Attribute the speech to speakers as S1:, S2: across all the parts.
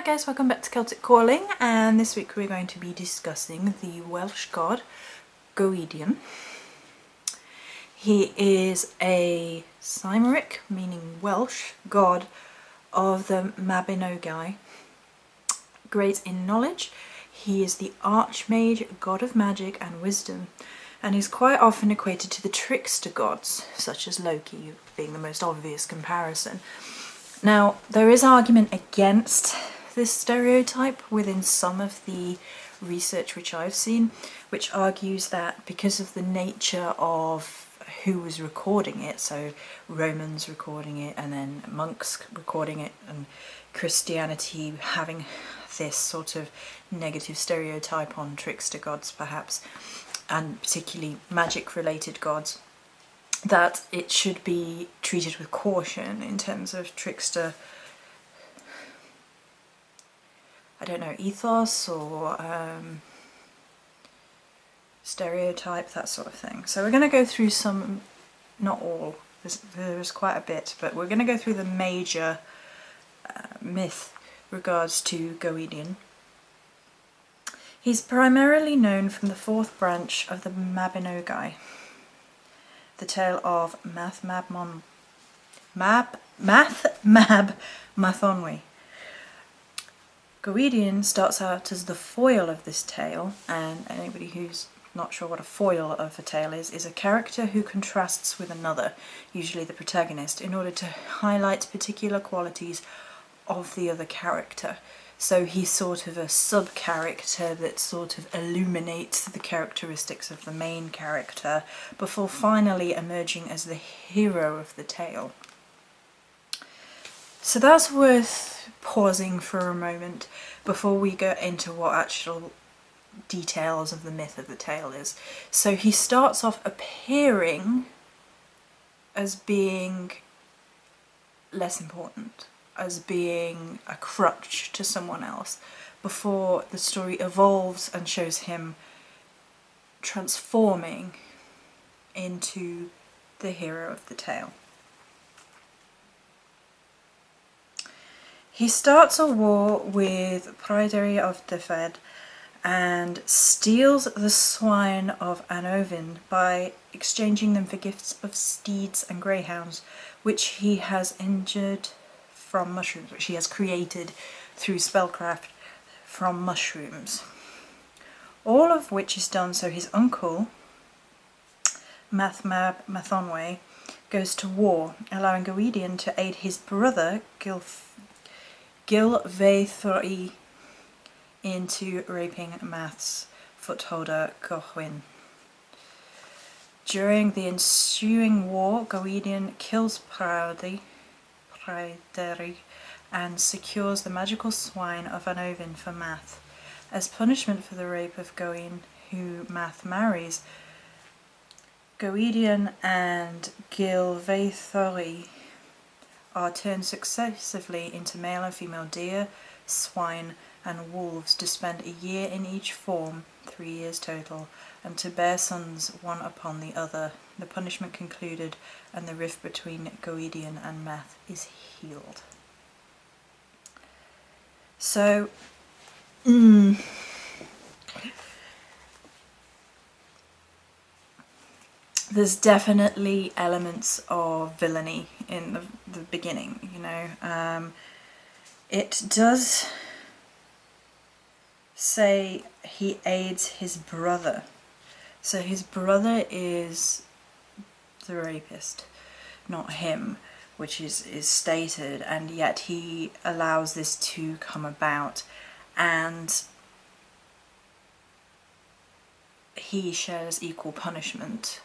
S1: Hi guys, welcome back to Celtic Calling, and this week we're going to be discussing the Welsh god Gwydion. He is a Cymric, meaning Welsh, god of the Mabinogi. Great in knowledge, he is the archmage, god of magic and wisdom, and is quite often equated to the trickster gods, such as Loki being the most obvious comparison. Now, there is argument against this stereotype within some of the research which I've seen, which argues that because of the nature of who was recording it, so Romans recording it and then monks recording it, and Christianity having this sort of negative stereotype on trickster gods perhaps, and particularly magic related gods, that it should be treated with caution in terms of trickster, I don't know, ethos or stereotype, that sort of thing. So we're going to go through some, not all, there's quite a bit, but we're going to go through the major myth regards to Gwydion. He's primarily known from the fourth branch of the Mabinogi, the tale of Math Mathonwy. Gwydion starts out as the foil of this tale, and anybody who's not sure what a foil of a tale is a character who contrasts with another, usually the protagonist, in order to highlight particular qualities of the other character. So he's sort of a sub-character that sort of illuminates the characteristics of the main character before finally emerging as the hero of the tale. So that's worth pausing for a moment before we go into what actual details of the myth of the tale is. So he starts off appearing as being less important, as being a crutch to someone else, before the story evolves and shows him transforming into the hero of the tale. He starts a war with Betrayal of Dyfed and steals the swine of Anofin by exchanging them for gifts of steeds and greyhounds, which he has injured from mushrooms, which he has created through spellcraft from mushrooms. All of which is done so his uncle, Mathonwy, goes to war, allowing Gwydion to aid his brother, Gylfaethwy, into raping Math's footholder, Gwydion. During the ensuing war, Gwydion kills Pryderi and secures the magical swine of Anofin for Math. As punishment for the rape of Gwydion, who Math marries, Gwydion and Gylfaethwy are turned successively into male and female deer, swine and wolves to spend a year in each form, 3 years total, and to bear sons one upon the other. The punishment concluded, and the rift between Gwydion and Math is healed. So, there's definitely elements of villainy in the beginning, you know. It does say he aids his brother. So his brother is the rapist, not him, which is stated, and yet he allows this to come about, and he shares equal punishment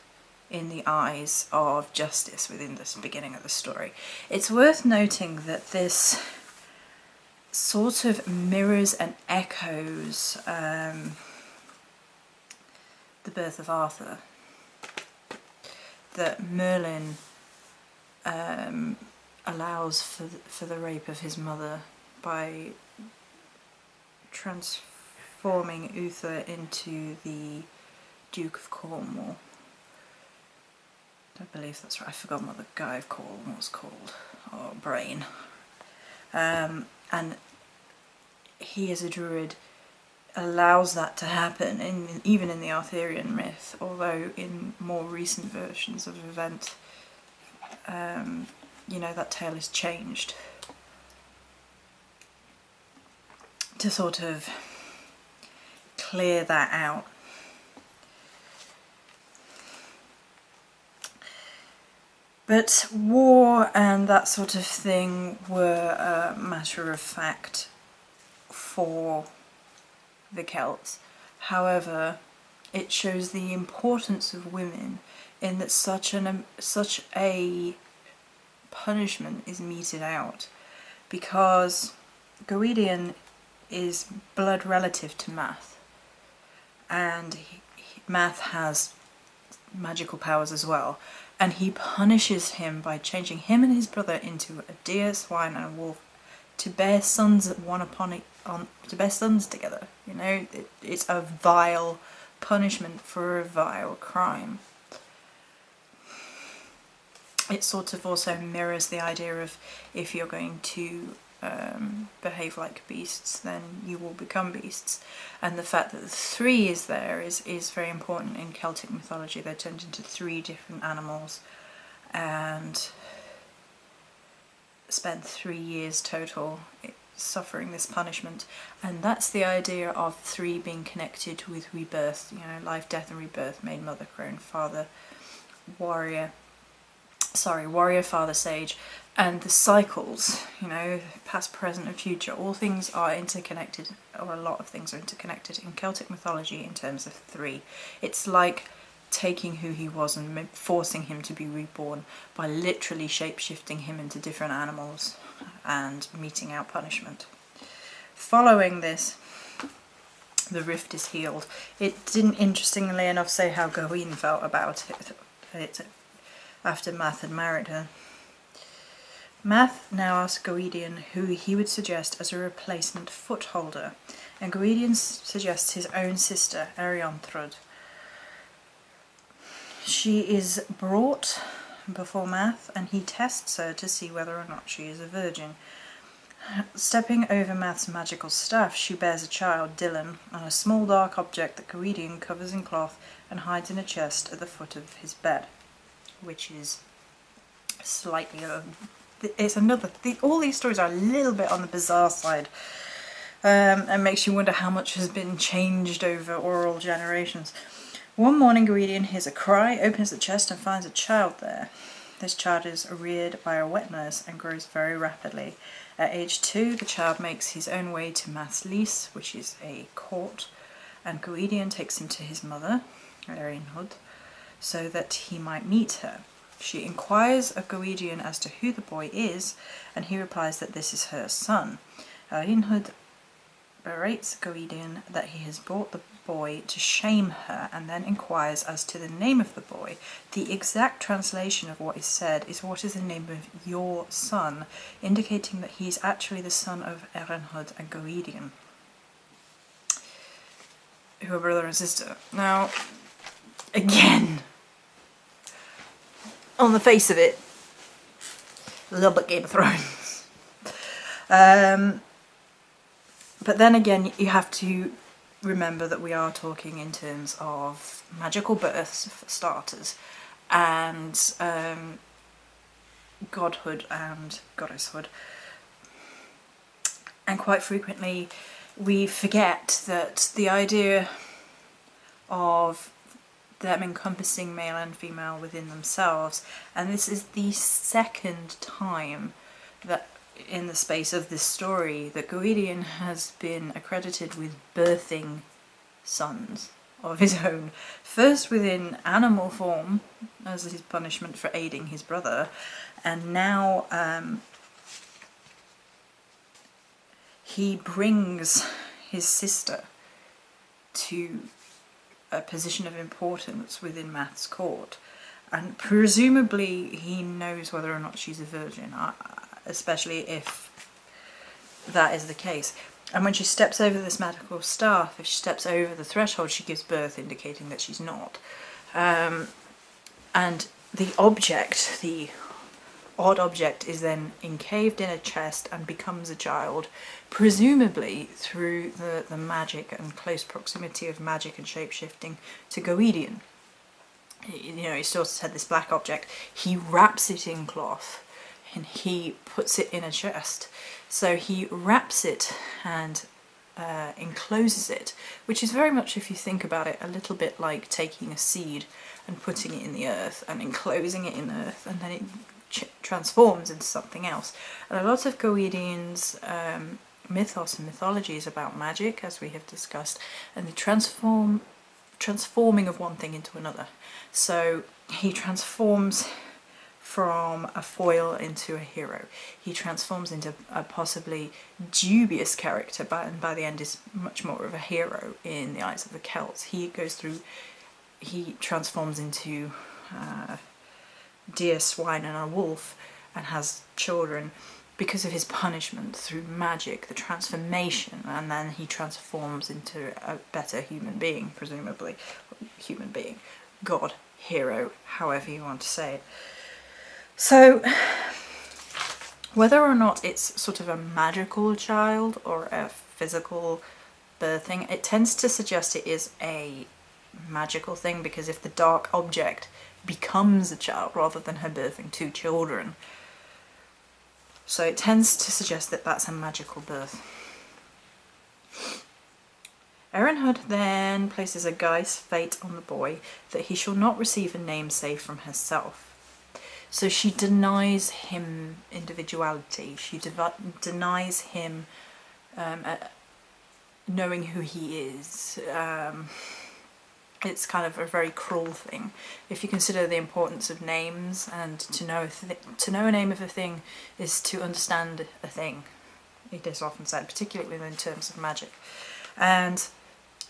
S1: in the eyes of justice within this beginning of the story. It's worth noting that this sort of mirrors and echoes the birth of Arthur, that Merlin allows for the rape of his mother by transforming Uther into the Duke of Cornwall. I believe that's right. I forgot what the guy of Cornwall was called. Oh, brain. And he as a druid allows that to happen, even in the Arthurian myth, although in more recent versions of event, you know, that tale is changed to sort of clear that out. But war and that sort of thing were a matter of fact for the Celts. However, it shows the importance of women in that such a punishment is meted out, because Gwydion is blood relative to Math, and Math has magical powers as well, and he punishes him by changing him and his brother into a deer, swine, and a wolf to bear sons to bear sons together. You know, it's a vile punishment for a vile crime. It sort of also mirrors the idea of, if you're going to behave like beasts, then you will become beasts. And the fact that the 3 is there is very important in Celtic mythology. They're turned into 3 different animals and spent 3 years total suffering this punishment. And that's the idea of 3 being connected with rebirth, you know, life, death and rebirth, maid, mother, crone, father, warrior, father, sage, and the cycles, you know, past, present and future. All things are interconnected, or a lot of things are interconnected in Celtic mythology in terms of 3. It's like taking who he was and forcing him to be reborn by literally shape-shifting him into different animals and meting out punishment. Following this, the rift is healed. It didn't, interestingly enough, say how Gawain felt about it after Math had married her. Math now asks Gwydion who he would suggest as a replacement footholder, and Gwydion suggests his own sister, Erianthrud. She is brought before Math, and he tests her to see whether or not she is a virgin. Stepping over Math's magical staff, she bears a child, Dylan, on a small dark object that Gwydion covers in cloth and hides in a chest at the foot of his bed, which is slightly it's another. All these stories are a little bit on the bizarre side, and makes you wonder how much has been changed over oral generations. One morning, Gwydion hears a cry, opens the chest, and finds a child there. This child is reared by a wet nurse and grows very rapidly. At age 2, the child makes his own way to Math's Lease, which is a court, and Gwydion takes him to his mother, Erianthrud, so that he might meet her. She inquires of Gwydion as to who the boy is, and he replies that this is her son. Erianthrud berates Gwydion that he has brought the boy to shame her, and then inquires as to the name of the boy. The exact translation of what is said is, "What is the name of your son?" indicating that he is actually the son of Erianthrud and Gwydion, who are brother and sister. Now, again, on the face of it, a little bit Game of Thrones. But then again, you have to remember that we are talking in terms of magical births, for starters, and godhood and goddesshood. And quite frequently, we forget that the idea of them encompassing male and female within themselves, and this is the second time that in the space of this story that Gwydion has been accredited with birthing sons of his own, first within animal form as his punishment for aiding his brother, and now he brings his sister to a position of importance within Math's court, and presumably he knows whether or not she's a virgin, especially if that is the case. And when she steps over this magical staff, if she steps over the threshold, she gives birth, indicating that she's not. And the object, the odd object is then encaved in a chest and becomes a child, presumably through the magic and close proximity of magic and shape-shifting to Gwydion. You know, he still had this black object. He wraps it in cloth and he puts it in a chest. So he wraps it and encloses it, which is very much, if you think about it, a little bit like taking a seed and putting it in the earth and enclosing it in earth, and then it transforms into something else. And a lot of Gwydion's mythos and mythology is about magic, as we have discussed, and the transforming of one thing into another. So he transforms from a foil into a hero. He transforms into a possibly dubious character, and by the end is much more of a hero in the eyes of the Celts. He transforms into deer, swine and a wolf, and has children because of his punishment through magic, the transformation, and then he transforms into a better human being, presumably. Human being, god, hero, however you want to say it. So, whether or not it's sort of a magical child or a physical birthing, it tends to suggest it is a magical thing, because if the dark object becomes a child rather than her birthing two children, so it tends to suggest that that's a magical birth. Erenhud then places a Gai's fate on the boy, that he shall not receive a name save from herself. So she denies him individuality, she denies him knowing who he is. It's kind of a very cruel thing. If you consider the importance of names, and to know a name of a thing is to understand a thing, it is often said, particularly in terms of magic. And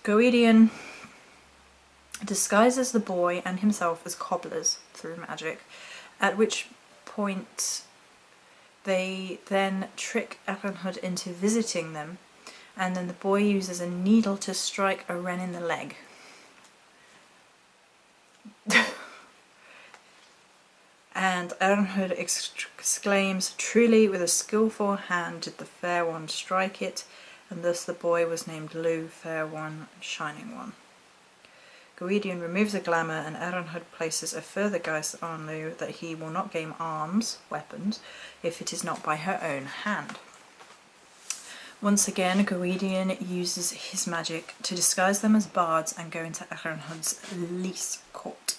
S1: Gwydion disguises the boy and himself as cobblers through magic, at which point they then trick Erenhud into visiting them, and then the boy uses a needle to strike a wren in the leg. And Erenhud exclaims, "Truly with a skillful hand did the fair one strike it," and thus the boy was named Lleu, Fair One, Shining One. Gwydion removes the glamour, and Erenhud places a further guise on Lleu that he will not gain arms, weapons, if it is not by her own hand. Once again, Gwydion uses his magic to disguise them as bards and go into Erenhud's lease court.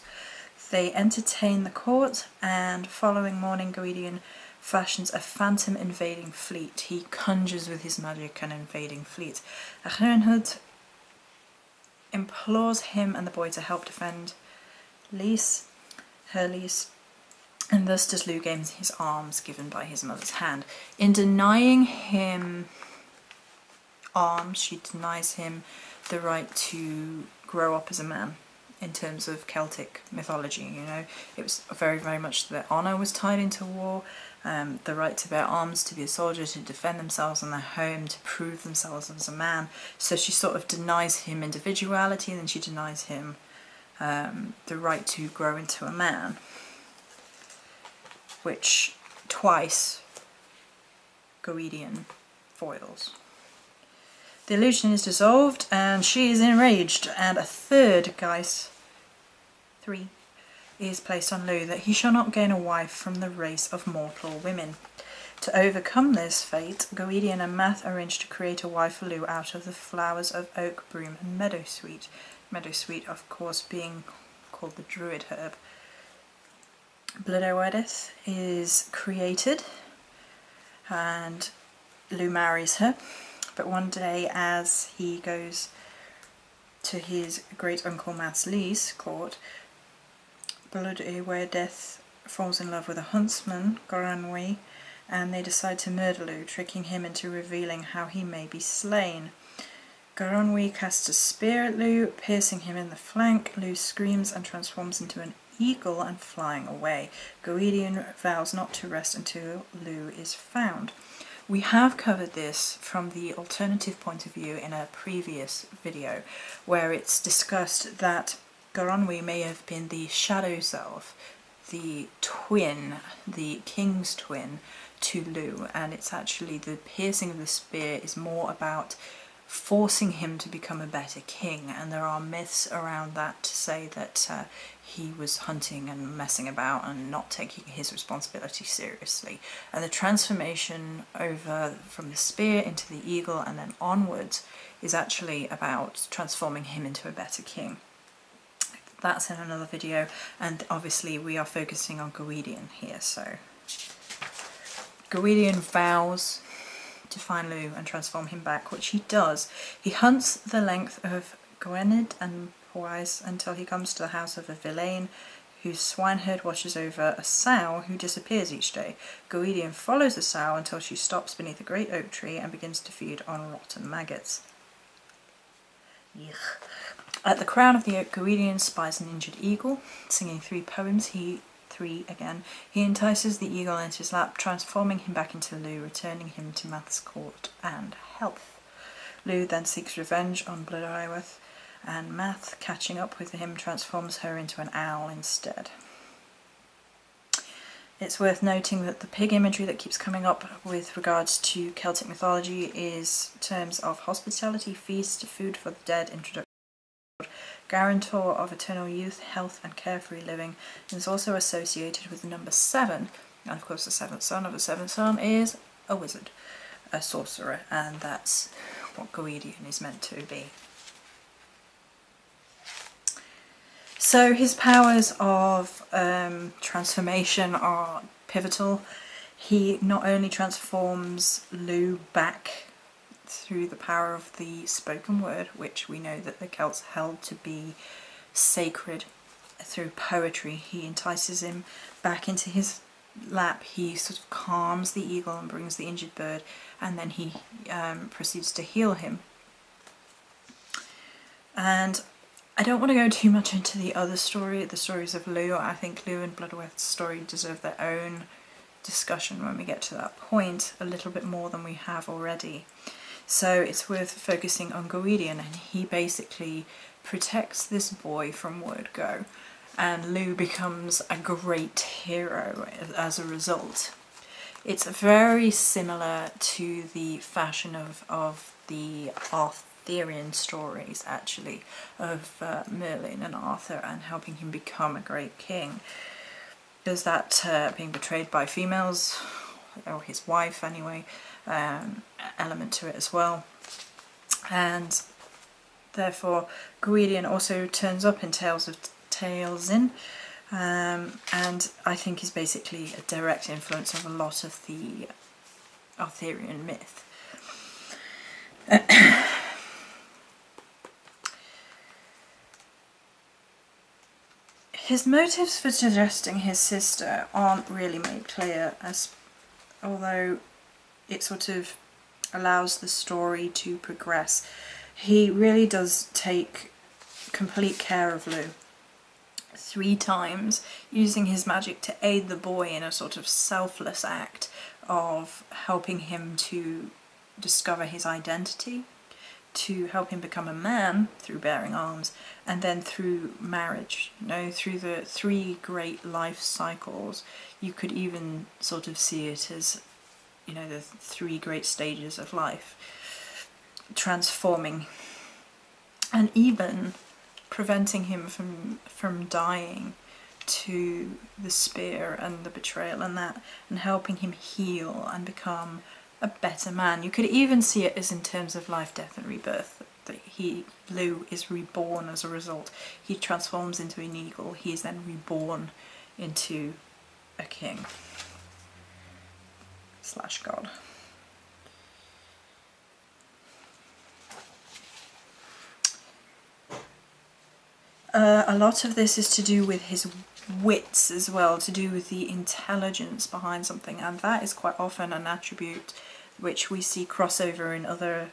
S1: They entertain the court, and following morning Gwydion fashions a phantom invading fleet. He conjures with his magic an invading fleet. Erenhud implores him and the boy to help defend her lease, and thus does Lleu gain his arms given by his mother's hand. In denying him arms, she denies him the right to grow up as a man. In terms of Celtic mythology, you know, it was very, very much that honour was tied into war, the right to bear arms, to be a soldier, to defend themselves and their home, to prove themselves as a man. So she sort of denies him individuality, and then she denies him the right to grow into a man, which twice Gwydion foils. The illusion is dissolved and she is enraged, and a third guise, 3, is placed on Lleu, that he shall not gain a wife from the race of mortal women. To overcome this fate, Gwydion and Math arrange to create a wife for Lleu out of the flowers of oak, broom and meadowsweet. Meadowsweet, of course, being called the druid herb. Blodeuwedd is created and Lleu marries her. But one day, as he goes to his great-uncle Math's lease court, Blodeuwedd falls in love with a huntsman, Goranwy, and they decide to murder Lleu, tricking him into revealing how he may be slain. Goranwy casts a spear at Lleu, piercing him in the flank. Lleu screams and transforms into an eagle and flying away. Gwydion vows not to rest until Lleu is found. We have covered this from the alternative point of view in a previous video, where it's discussed that Goranwy may have been the shadow self the twin, the king's twin to Lleu, and it's actually the piercing of the spear is more about forcing him to become a better king, and there are myths around that to say that he was hunting and messing about and not taking his responsibility seriously. And the transformation over from the spear into the eagle and then onwards is actually about transforming him into a better king. That's in another video, and obviously we are focusing on Gwydion here. So Gwydion vows to find Lleu and transform him back, which he does. He hunts the length of Gwynedd and Powys until he comes to the house of a villain whose swineherd watches over a sow who disappears each day. Gwydion follows the sow until she stops beneath a great oak tree and begins to feed on rotten maggots. Yuck. At the crown of the oak, Gwydion spies an injured eagle, singing 3 poems. He entices the eagle into his lap, transforming him back into Lleu, returning him to Math's court and health. Lleu then seeks revenge on Betrayal, and Math, catching up with him, transforms her into an owl instead. It's worth noting that the pig imagery that keeps coming up with regards to Celtic mythology is terms of hospitality, feast, food for the dead, introduction, guarantor of eternal youth, health and carefree living, and is also associated with the number 7, and of course the 7th son of the 7th son is a wizard, a sorcerer, and that's what Gwydion is meant to be. So his powers of transformation are pivotal. He not only transforms Lleu back through the power of the spoken word, which we know that the Celts held to be sacred through poetry. He entices him back into his lap, he sort of calms the eagle and brings the injured bird, and then he proceeds to heal him. And I don't want to go too much into the other story, the stories of Lleu. I think Lleu and Blodeuwedd story deserve their own discussion when we get to that point, a little bit more than we have already. So it's worth focusing on Gwydion, and he basically protects this boy from word go, and Lleu becomes a great hero as a result. It's very similar to the fashion of the Arthurian stories, actually, of Merlin and Arthur and helping him become a great king. There's that being betrayed by females, or his wife anyway, element to it as well. And therefore Gwydion also turns up in Tales of Taliesin, and I think is basically a direct influence of a lot of the Arthurian myth. His motives for suggesting his sister aren't really made clear, although it sort of allows the story to progress. He really does take complete care of Lleu 3 times, using his magic to aid the boy in a sort of selfless act of helping him to discover his identity, to help him become a man through bearing arms, and then through marriage. You know, through the 3 great life cycles, you could even sort of see it as, you know, the 3 great stages of life, transforming and even preventing him from dying to the spear and the betrayal and that, and helping him heal and become a better man. You could even see it as in terms of life, death and rebirth, that Lleu is reborn as a result. He transforms into an eagle, he is then reborn into a king / god. A lot of this is to do with his wits as well, to do with the intelligence behind something, and that is quite often an attribute which we see crossover in other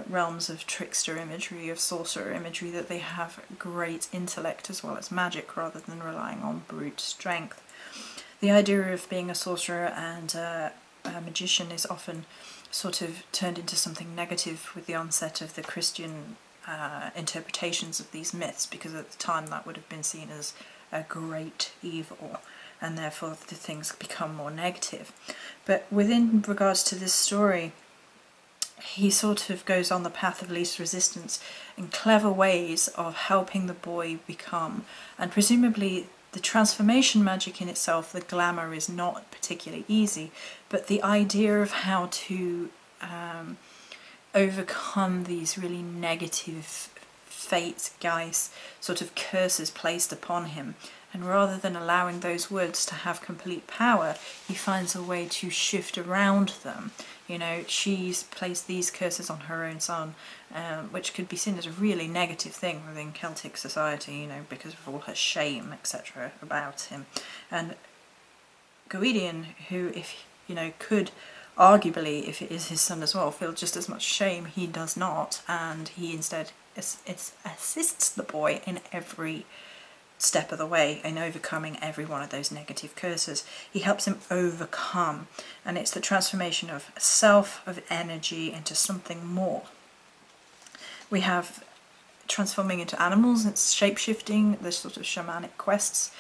S1: realms of trickster imagery, of sorcerer imagery, that they have great intellect as well as magic rather than relying on brute strength. The idea of being a sorcerer and a magician is often sort of turned into something negative with the onset of the Christian interpretations of these myths, because at the time that would have been seen as a great evil, and therefore the things become more negative. But within regards to this story, he sort of goes on the path of least resistance in clever ways of helping the boy become, and presumably the transformation magic in itself, the glamour, is not particularly easy, but the idea of how to overcome these really negative fate, guys, sort of curses placed upon him, and rather than allowing those words to have complete power, he finds a way to shift around them. You know, she's placed these curses on her own son, which could be seen as a really negative thing within Celtic society, you know, because of all her shame, etc., about him. And Gwydion, who, if you know, could arguably, if it is his son as well, feel just as much shame, he does not, and he instead assists the boy in every step of the way in overcoming every one of those negative curses. He helps him overcome, and it's the transformation of self, of energy, into something more. We have transforming into animals, it's shape-shifting, the sort of shamanic quests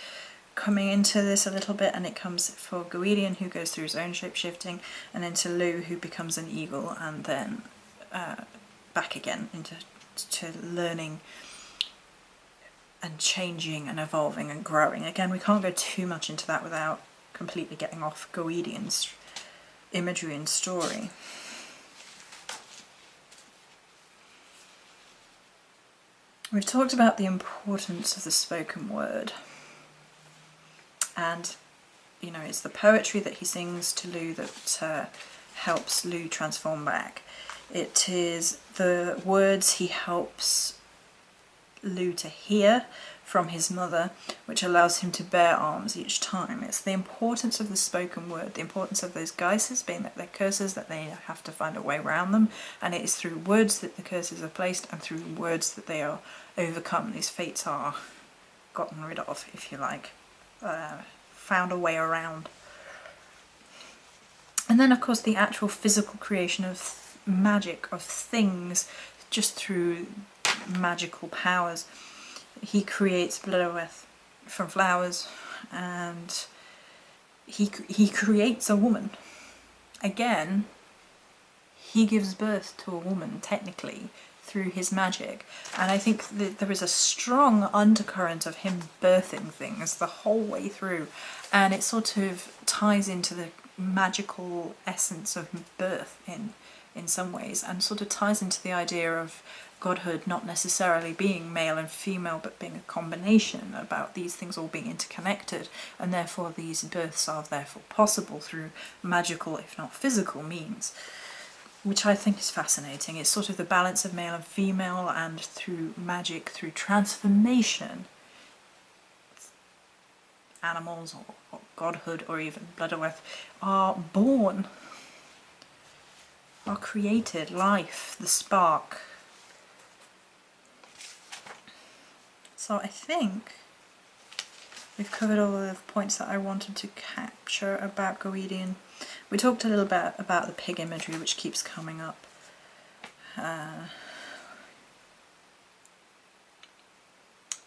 S1: coming into this a little bit, and it comes for Gwydion, who goes through his own shape-shifting, and into Lleu, who becomes an eagle, and then back again into learning and changing and evolving and growing. Again, we can't go too much into that without completely getting off Gwydion's imagery and story. We've talked about the importance of the spoken word, and you know, it's the poetry that he sings to Lleu that helps Lleu transform back. It is the words he helps Lleu to hear from his mother, which allows him to bear arms each time. It's the importance of the spoken word, the importance of those geises, being that they're curses, that they have to find a way around them, and it is through words that the curses are placed, and through words that they are overcome. These fates are gotten rid of, if you like, found a way around. And then, of course, the actual physical creation of magic, of things, just through magical powers. He creates Blodeuwedd from flowers, and he creates a woman. Again, he gives birth to a woman, technically, through his magic. And I think that there is a strong undercurrent of him birthing things the whole way through, and it sort of ties into the magical essence of birth in some ways, and sort of ties into the idea of godhood not necessarily being male and female, but being a combination, about these things all being interconnected, and therefore these births are therefore possible through magical, if not physical, means, which I think is fascinating. It's sort of the balance of male and female, and through magic, through transformation, animals or godhood or even Blodeuwedd are born, are created, life, the spark. So I think we've covered all the points that I wanted to capture about Gwydion. We talked a little bit about the pig imagery, which keeps coming up.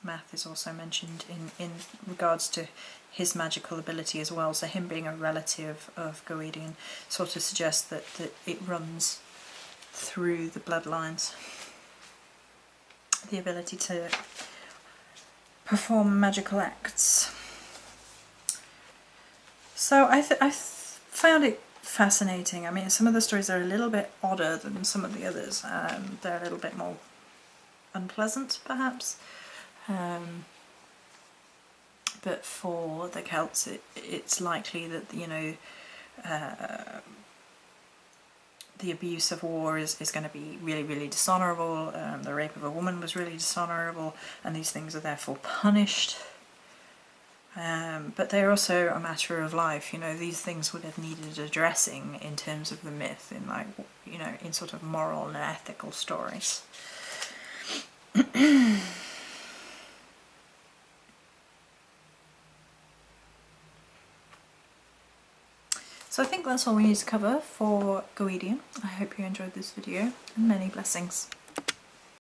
S1: Math is also mentioned in regards to his magical ability as well, so him being a relative of Gwydion sort of suggests that it runs through the bloodlines. The ability to perform magical acts. So I found it fascinating. I mean, some of the stories are a little bit odder than some of the others. They're a little bit more unpleasant, perhaps. But for the Celts, it's likely that, you know, the abuse of war is going to be really, really dishonourable. The rape of a woman was really dishonourable, and these things are therefore punished. But they're also a matter of life. You know, these things would have needed addressing in terms of the myth, in, like, you know, in sort of moral and ethical stories. So I think that's all we need to cover for Gwydion. I hope you enjoyed this video, and many blessings.